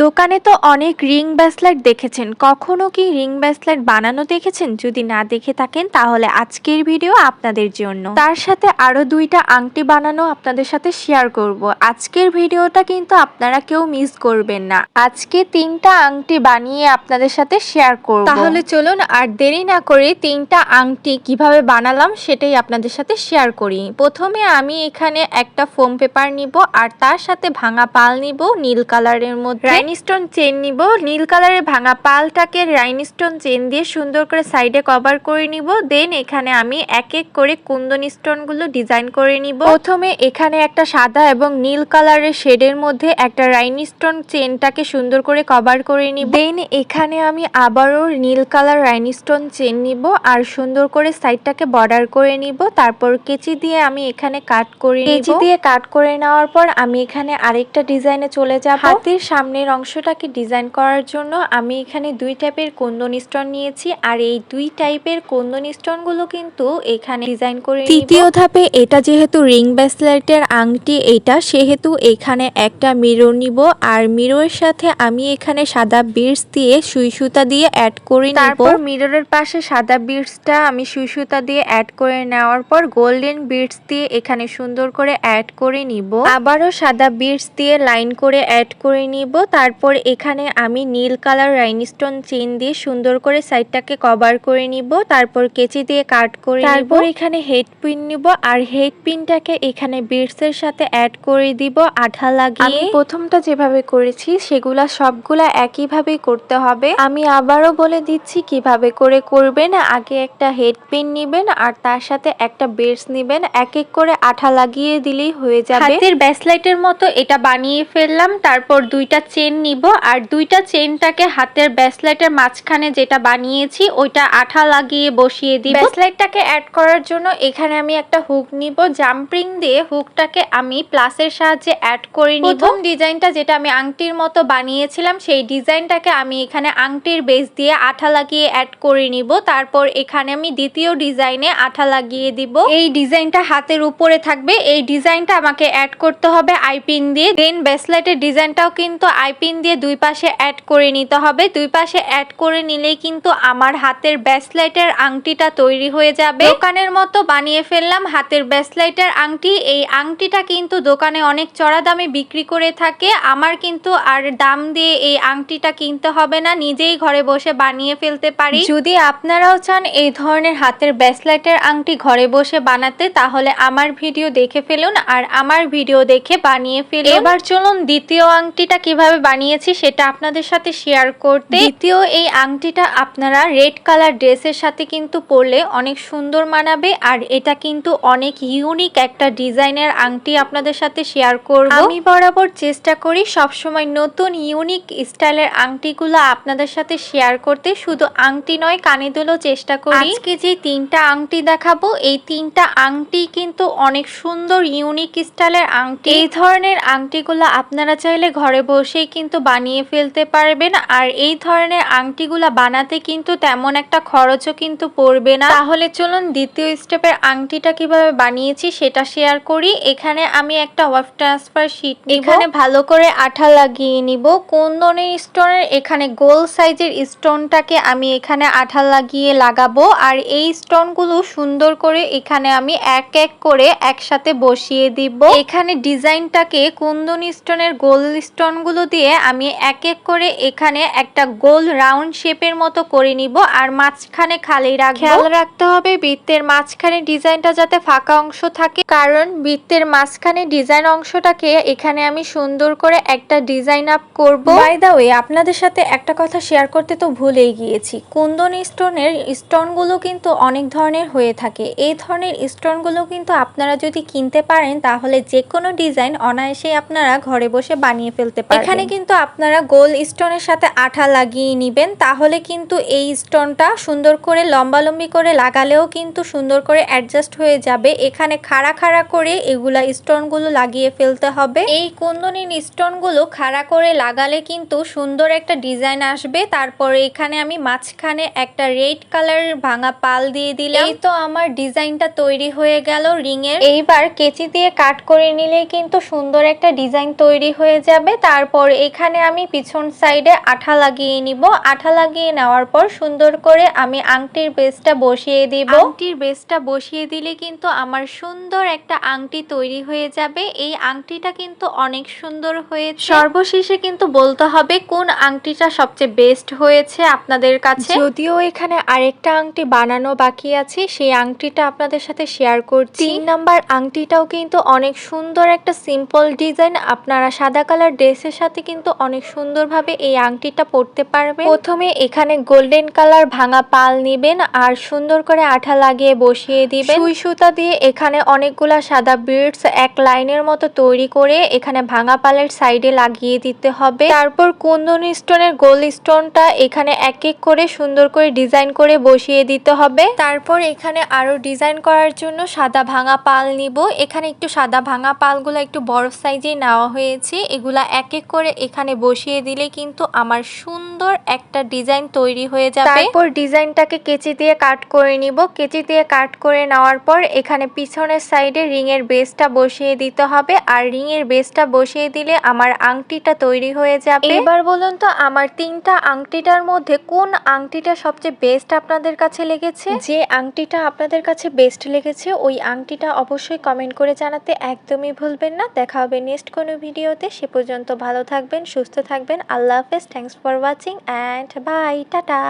দোকানে তো অনেক রিং ব্রেসলেট দেখেছেন, কখনো কি রিং ব্রেসলেট বানানো দেখেছেন? যদি না দেখে থাকেন তাহলে আজকের ভিডিও আপনাদের জন্য। তার সাথে আরো দুইটা আংটি বানানো আপনাদের সাথে শেয়ার করব। আজকের ভিডিওটা কিন্তু আপনারা কেউ মিস করবেন না। আজকে তিনটা আংটি বানিয়ে আপনাদের সাথে শেয়ার করব। তাহলে চলুন আর দেরি না করে তিনটা আংটি কিভাবে বানালাম সেটাই আপনাদের সাথে শেয়ার করি। প্রথমে আমি এখানে একটা ফোম পেপার নিব আর তার সাথে ভাঙা পাল নিব, নীল কালারের মধ্যে রাইনস্টোন চেন নিব। নীল কালারের ভাঙা পালটাকে রাইনস্টোন চেন দিয়ে সুন্দর করে সাইডে কভার করে নিব। দেন এখানে আমি এক এক করে কুন্দন স্টোন গুলো ডিজাইন করে নিব। প্রথমে এখানে একটা সাদা এবং নীল কালারের শেডের মধ্যে একটা রাইনস্টোন চেনটাকে সুন্দর করে কভার করে নিব। দেন এখানে আমি আবারও নীল কালার রাইনস্টোন চেন নিব আর সুন্দর করে সাইডটাকে বর্ডার করে নিব। তারপর কেচি দিয়ে আমি এখানে কাট করে নিব। কেচি দিয়ে কাট করে নেওয়ার পর আমি এখানে আরেকটা ডিজাইনে চলে যাব। হাতের সামনের অংশটাকে ডিজাইন করার জন্য আমি এখানে দুই টাইপের কুন্দন স্টোন নিয়েছি আর এই দুই টাইপের কুন্দন স্টোন গুলো কিন্তু এখানে ডিজাইন করে নিব। তৃতীয় ধাপে এটা যেহেতু রিং ব্রেসলেটের আংটি এটা, সেহেতু এখানে একটা মিরর নিব আর মিররের সাথে আমি এখানে সাদা বিডস দিয়ে সুই সুতা দিয়ে অ্যাড করে নিব। তারপর মিররের পাশে সাদা বিডসটা আমি সুই সুতা দিয়ে অ্যাড করে নেওয়ার পর গোল্ডেন বিডস দিয়ে এখানে সুন্দর করে অ্যাড করে নিব। আবারও সাদা বিডস দিয়ে লাইন করে অ্যাড করে নিব। তারপর এখানে আমি নীল কালার রাইনস্টোন চেন দিয়ে সুন্দর করে সাইডটাকে কভার করে নিব। তারপর কেচি দিয়ে কাট করে নিব। তারপর এখানে হেড পিন নিব আর হেড পিনটাকে এখানে বিডস এর সাথে অ্যাড করে দিব আঠা লাগিয়ে। আমি প্রথমটা যেভাবে করেছি সেগুলা সবগুলা একইভাবে করতে হবে। আমি আবারও বলে দিচ্ছি কিভাবে করে করবেন। আগে একটা হেড পিন নিবেন আর তার সাথে একটা বিডস নিবেন, এক এক করে আঠা লাগিয়ে দিলেই হয়ে যাবে। হাতের ব্রেসলেটের মতো এটা বানিয়ে ফেললাম। তারপর দুইটা চেন নিব আর দুইটা চেনটাকে হাতের ব্রেসলেটের মাঝখানে যেটা বানিয়েছি ওইটা আঠা লাগিয়ে বসিয়ে দিব। ব্রেসলেটটাকে অ্যাড করার জন্য এখানে আমি একটা হুক নিব। জাম্পিং দিয়ে হুকটাকে আমি প্লাসের সাহায্যে অ্যাড করে নিব। প্রথম ডিজাইনটা যেটা আমি আংটির মতো বানিয়েছিলাম সেই ডিজাইনটাকে আমি এখানে আংটির বেস দিয়ে আঠা লাগিয়ে অ্যাড করে নিব। তারপর এখানে আমি দ্বিতীয় ডিজাইনে আঠা লাগিয়ে দিব। এই ডিজাইনটা হাতের উপরে থাকবে। এই ডিজাইনটা আমাকে অ্যাড করতে হবে আইপিন দিয়ে। দেন ব্রেসলেটের ডিজাইনটাও কিন্তু আইপিন দিয়ে দুই পাশে অ্যাড করে নিতে হবে। দুই পাশে অ্যাড করে নিলেই কিন্তু আমার হাতের ব্রেসলেটের আংটিটা তৈরি হয়ে যাবে। দোকানের মতো বানিয়ে ফেললাম হাতের ব্রেসলেটের আংটি। এই আংটিটা কিন্তু দোকানে অনেক চড়া দামে বিক্রি করে থাকে। আমার কিন্তু আর দাম দিয়ে এই আংটিটা কিনতে হবে না, নিজেই ঘরে বসে বানিয়ে ফেলতে পারি। যদি আপনারাও চান এই ধরনের হাতের ব্রেসলেটের আংটি ঘরে বসে বানাতে তাহলে আমার ভিডিও দেখে ফেলুন আর আমার ভিডিও দেখে বানিয়ে ফেলুন। এবার চলুন দ্বিতীয় আংটিটা কিভাবে বানিয়েছি সেটা আপনাদের সাথে শেয়ার করতে। দ্বিতীয় এই আংটিটা আপনারা রেড কালার ড্রেসের সাথে কিন্তু পরলে অনেক সুন্দর মানাবে আর এটা কিন্তু অনেক ইউনিক একটা ডিজাইনের আংটি আপনাদের সাথে শেয়ার করব। আমি বরাবর চেষ্টা করি সবসময় নতুন ইউনিক স্টাইলের আংটিগুলো আপনাদের সাথে শেয়ার করতে। শুধু আংটি নয়, কানে দুলও চেষ্টা করি। আজকে যে তিনটা আংটি দেখাবো এই তিনটা আংটি কিন্তু অনেক সুন্দর ইউনিক স্টাইলের আংটি। এই ধরনের আংটিগুলো আপনারা চাইলে ঘরে বসেই কিন্তু বানিয়ে ফেলতে পারবেন আর এই ধরনের আংটিগুলা বানাতে কিন্তু তেমন একটা খরচও কিন্তু পড়বে না। তাহলে চলুন দ্বিতীয় স্টেপের আংটিটা কিভাবে বানিয়েছি সেটা শেয়ার করি। এখানে আমি একটা ওয়াশ ট্রান্সফার শিট নিব। এখানে ভালো করে আঠা লাগিয়ে নিব। কুন্দনের স্টোনের এখানে গোল সাইজের স্টোনটাকে আমি এখানে আঠা লাগিয়ে লাগাবো আর এই স্টোনগুলো সুন্দর করে এখানে আমি এক এক করে একসাথে বসিয়ে দিব। এখানে ডিজাইনটাকে কুন্দন স্টোনের গোল স্টোনগুলো দিয়ে আমি এক এক করে এখানে একটা গোল রাউন্ড শেপের মতো করে নিব আর মাঝখানে খালি রাখবো। খেয়াল রাখতে হবে বৃত্তের মাঝখানে ডিজাইনটা যাতে ফাঁকা অংশ থাকে, কারণ বৃত্তের মাঝখানে ডিজাইন অংশটাকে এখানে আমি সুন্দর করে একটা ডিজাইন আপ করব। বাই দ্য ওয়ে আপনাদের সাথে একটা কথা শেয়ার করতে তো ভুলেই গিয়েছি। কুন্দন স্টোনের স্টোনগুলো কিন্তু অনেক ধরনের হয়ে থাকে। এই ধরনের স্টোনগুলো কিন্তু আপনারা যদি কিনতে পারেন তাহলে যে কোনো ডিজাইন অনায়াসেই আপনারা ঘরে বসে বানিয়ে ফেলতে পারবেন। এখানে কিন্তু আপনারা গোল স্টোনের সাথে আঠা লাগিয়ে নিবেন, তাহলে কিন্তু এই স্টোনটা সুন্দর করে লম্বালম্বি করে লাগালেও কিন্তু সুন্দর করে অ্যাডজাস্ট হয়ে যাবে। এখানে খাড়া খাড়া করে এগুলা স্টোনগুলো লাগিয়ে ফেলতে হবে। এই কুন্দনের স্টোনগুলো খাড়া করে লাগালে কিন্তু সুন্দর একটা ডিজাইন আসবে। তারপরে এখানে আমি মাঝখানে একটা রেড কালারের ভাঙা পাল দিয়ে দিলাম। এই তো আমার ডিজাইনটা তৈরি হয়ে গেল রিং এর। এইবার কেচি দিয়ে কাট করে নিলেই কিন্তু সুন্দর একটা ডিজাইন তৈরি হয়ে যাবে। তারপর এখানে এখানে আমি পিছন সাইডে আঠা লাগিয়ে নিব। আঠা লাগিয়ে নেওয়ার পর সুন্দর করে আমি আংটির বেসটা বসিয়ে দিব। আংটির বেসটা বসিয়ে দিলে কিন্তু আমার সুন্দর একটা আংটি তৈরি হয়ে যাবে। এই আংটিটা কিন্তু অনেক সুন্দর হয়েছে। সর্বশেষে কিন্তু বলতে হবে কোন আংটিটা সবচেয়ে বেস্ট হয়েছে আপনাদের কাছে। যদিও এখানে আরেকটা আংটি বানানো বাকি আছে, সেই আংটিটা আপনাদের সাথে শেয়ার করছি। 3 নাম্বার আংটিটাও কিন্তু অনেক সুন্দর একটা সিম্পল ডিজাইন। আপনারা সাদা কালার ড্রেসের সাথে কিন্তু অনেক সুন্দরভাবে এই আংটিটা পরতে পারবেন। প্রথমে এখানে গোল্ডেন কালার ভাঙা পাল নেবেন আর সুন্দর করে আঠা লাগিয়ে বসিয়ে দিবেন। সুই সুতা দিয়ে এখানে অনেকগুলা সাদা বিডস এক লাইনের মতো তৈরি করে এখানে ভাঙা পালের সাইডে লাগিয়ে দিতে হবে। তারপর কুন্দন স্টোনের গোল স্টোনটা এখানে এক এক করে সুন্দর করে ডিজাইন করে বসিয়ে দিতে হবে। তারপর এখানে আরো ডিজাইন করার জন্য সাদা ভাঙা পাল নিব। এখানে একটু সাদা ভাঙা পালগুলো একটু বড় সাইজে নেওয়া হয়েছে। এগুলা এক এক করে এখানে বসিয়ে দিলে কিন্তু আমার সুন্দর একটা ডিজাইন তৈরি হয়ে যাবে। তারপর ডিজাইনটাকে কেচি দিয়ে কাট করে নিব। কেচি দিয়ে কাট করে নেওয়ার পর এখানে পিছনের সাইডে রিং এর বেসটা বসিয়ে দিতে হবে। আর রিং এর বেসটা বসিয়ে দিলে আমার আংটিটা তৈরি হয়ে যাবে। এবার বলুন তো আমার 3টা আংটিটার মধ্যে কোন আংটিটা সবচেয়ে বেস্ট আপনাদের কাছে লেগেছে? যে আংটিটা আপনাদের কাছে বেস্ট লেগেছে ওই আংটিটা অবশ্যই কমেন্ট করে জানাতে একদমই ভুলবেন না। দেখা হবে নেক্সট কোনো ভিডিওতে। সে পর্যন্ত ভালো থাকবেন, সুস্থ থাকবেন। আল্লাহ হাফেজ। Thanks for watching and bye, tata.